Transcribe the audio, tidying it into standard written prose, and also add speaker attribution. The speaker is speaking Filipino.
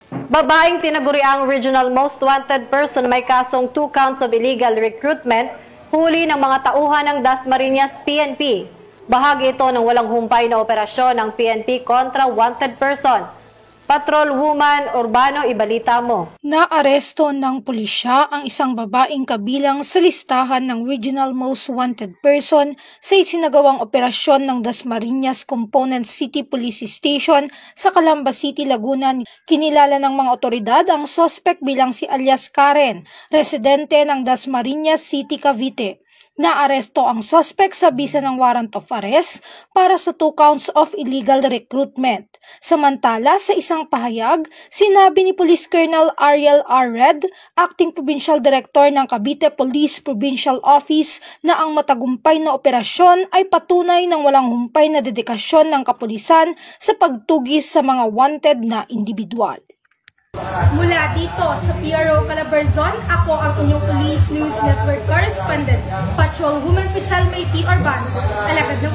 Speaker 1: Babaeng tinaguriang regional most wanted person may kasong 2 counts of illegal recruitment, huli ng mga tauhan ng Dasmariñas PNP. Bahagi ito ng walang humpay na operasyon ng PNP kontra wanted person. Patrol Woman Urbano, ibalita mo.
Speaker 2: Naaresto ng pulisya ang isang babaeng kabilang sa listahan ng Regional Most Wanted Person sa isinagawang operasyon ng Dasmariñas Component City Police Station sa Calamba City, Laguna. Kinilala ng mga otoridad ang suspect bilang si alias Karen, residente ng Dasmariñas City, Cavite. Naaresto ang suspect sa bisa ng warrant of arrest para sa 2 counts of illegal recruitment. Samantala, sa isang pahayag, sinabi ni Police Colonel Ariel R. Red, Acting Provincial Director ng Cavite Police Provincial Office, na ang matagumpay na operasyon ay patunay ng walang humpay na dedikasyon ng kapulisan sa pagtugis sa mga wanted na individual.
Speaker 3: Mula dito sa PRO Calabarzon, ako ang inyong Police News Network Correspondent, Patrol Woman Rizal May T. Urbano, alagad ng